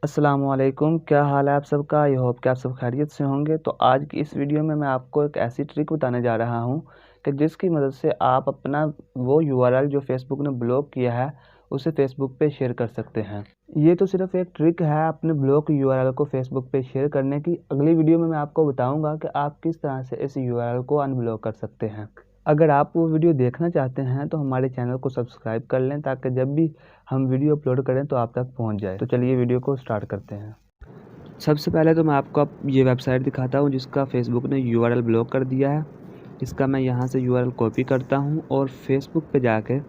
अस्सलामुअलैकुम, क्या हाल है आप सबका। आई होप कि आप सब खैरियत से होंगे। तो आज की इस वीडियो में मैं आपको एक ऐसी ट्रिक बताने जा रहा हूं कि जिसकी मदद से आप अपना वो यूआरएल जो फेसबुक ने ब्लॉक किया है उसे फेसबुक पे शेयर कर सकते हैं। ये तो सिर्फ एक ट्रिक है अपने ब्लॉक यूआरएल को फेसबुक पे शेयर करने की। अगली वीडियो में मैं आपको बताऊँगा कि आप किस तरह से इस यूआरएल को अनब्लॉक कर सकते हैं। अगर आप वो वीडियो देखना चाहते हैं तो हमारे चैनल को सब्सक्राइब कर लें ताकि जब भी हम वीडियो अपलोड करें तो आप तक पहुंच जाए। तो चलिए वीडियो को स्टार्ट करते हैं। सबसे पहले तो मैं आपको अब ये वेबसाइट दिखाता हूं जिसका फेसबुक ने यूआरएल ब्लॉक कर दिया है। इसका मैं यहां से यूआरएल कॉपी करता हूं और फेसबुक पे जाके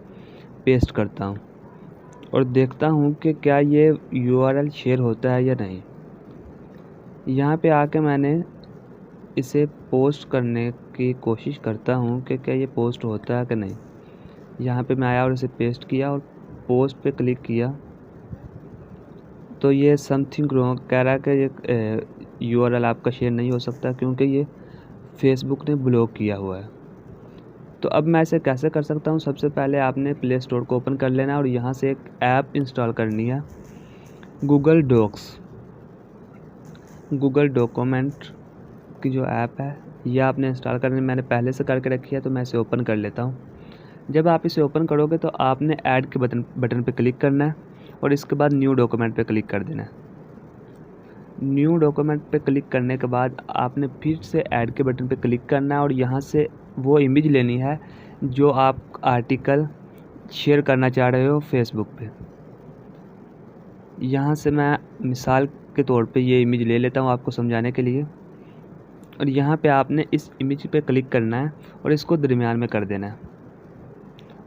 पेस्ट करता हूं और देखता हूं कि क्या ये यूआरएल शेयर होता है या नहीं। यहाँ पे आके मैंने इसे पोस्ट करने की कोशिश करता हूँ कि क्या ये पोस्ट होता है कि नहीं। यहाँ पे मैं आया और इसे पेस्ट किया और पोस्ट पे क्लिक किया तो ये समथिंग रॉन्ग कह रहा है कि ये यूआरएल आपका शेयर नहीं हो सकता क्योंकि ये फेसबुक ने ब्लॉक किया हुआ है। तो अब मैं इसे कैसे कर सकता हूँ। सबसे पहले आपने प्ले स्टोर को ओपन कर लेना है और यहाँ से एक ऐप इंस्टॉल करनी है, गूगल डॉक्यूमेंट की जो ऐप है यह आपने इंस्टॉल करनी। मैंने पहले से करके रखी है तो मैं इसे ओपन कर लेता हूँ। जब आप इसे ओपन करोगे तो आपने ऐड के बटन पे क्लिक करना है और इसके बाद न्यू डॉक्यूमेंट पे क्लिक कर देना है। न्यू डॉक्यूमेंट पे क्लिक करने के बाद आपने फिर से ऐड के बटन पे क्लिक करना है और यहाँ से वो इमेज लेनी है जो आप आर्टिकल शेयर करना चाह रहे हो फेसबुक पे। यहाँ से मैं मिसाल के तौर पे ये इमेज ले लेता हूँ आपको समझाने के लिए। और यहाँ पे आपने इस इमेज पे क्लिक करना है और इसको दरमियान में कर देना है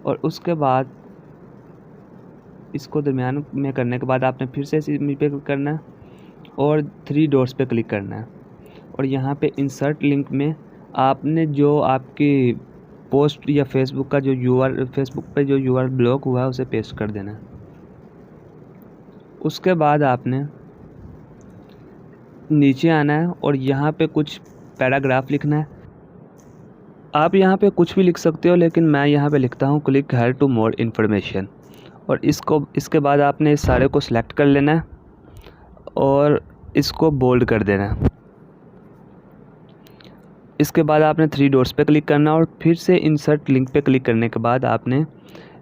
और उसके बाद इसको दरमियान में करने के बाद आपने फिर से इस इमेज पे क्लिक करना है और 3 डॉट्स पे क्लिक करना है और यहाँ पे इंसर्ट लिंक में आपने जो आपकी पोस्ट या फेसबुक का जो फेसबुक पे जो यूआरएल ब्लॉक हुआ है उसे पेस्ट कर देना है। उसके बाद आपने नीचे आना है और यहाँ पे कुछ पैराग्राफ लिखना है। आप यहाँ पे कुछ भी लिख सकते हो लेकिन मैं यहाँ पे लिखता हूँ click here to more information. और इसके बाद आपने इस सारे को सिलेक्ट कर लेना है और इसको बोल्ड कर देना है। इसके बाद आपने 3 डॉट्स पे क्लिक करना और फिर से इंसर्ट लिंक पे क्लिक करने के बाद आपने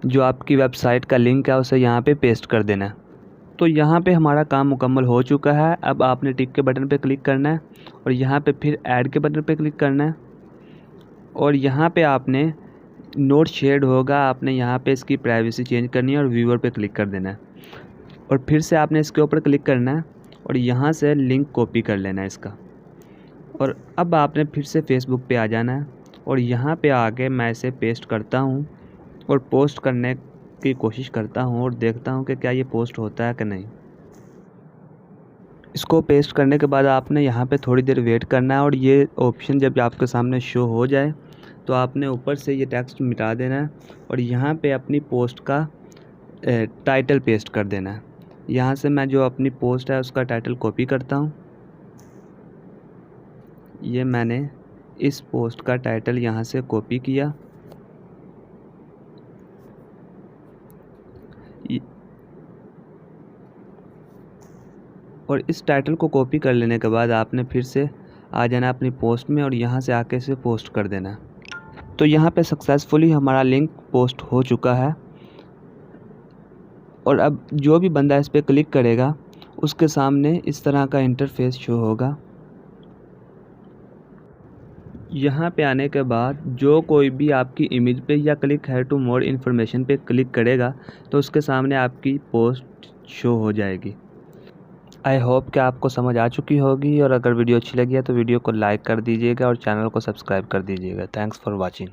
जो आपकी वेबसाइट का लिंक है उसे यहाँ पे पेस्ट कर देना है। तो यहाँ पे हमारा काम मुकम्मल हो चुका है। अब आपने टिक के बटन पे क्लिक करना है और यहाँ पे फिर ऐड के बटन पे क्लिक करना है और यहाँ पे आपने नोट शेयर्ड होगा, आपने यहाँ पे इसकी प्राइवेसी चेंज करनी है और व्यूअर पे क्लिक कर देना है और फिर से आपने इसके ऊपर क्लिक करना है और यहाँ से लिंक कॉपी कर लेना है इसका। और अब आपने फिर से फेसबुक पे आ जाना है और यहाँ पे आके मैं इसे पेस्ट करता हूँ और पोस्ट करने की कोशिश करता हूँ और देखता हूँ कि क्या ये पोस्ट होता है कि नहीं। इसको पेस्ट करने के बाद आपने यहाँ पे थोड़ी देर वेट करना है और ये ऑप्शन जब आपके सामने शो हो जाए तो आपने ऊपर से ये टेक्स्ट मिटा देना है और यहाँ पे अपनी पोस्ट का टाइटल पेस्ट कर देना है। यहाँ से मैं जो अपनी पोस्ट है उसका टाइटल कॉपी करता हूँ। ये मैंने इस पोस्ट का टाइटल यहाँ से कॉपी किया। और इस टाइटल को कॉपी कर लेने के बाद आपने फिर से आ जाना अपनी पोस्ट में और यहाँ से आके इसे पोस्ट कर देना। तो यहाँ पे सक्सेसफुली हमारा लिंक पोस्ट हो चुका है और अब जो भी बंदा इस पर क्लिक करेगा उसके सामने इस तरह का इंटरफेस शो होगा। यहाँ पे आने के बाद जो कोई भी आपकी इमेज पे या क्लिक है टू मोर इन्फॉर्मेशन पे क्लिक करेगा तो उसके सामने आपकी पोस्ट शो हो जाएगी। आई होप कि आपको समझ आ चुकी होगी और अगर वीडियो अच्छी लगी है तो वीडियो को लाइक कर दीजिएगा और चैनल को सब्सक्राइब कर दीजिएगा। Thanks for watching.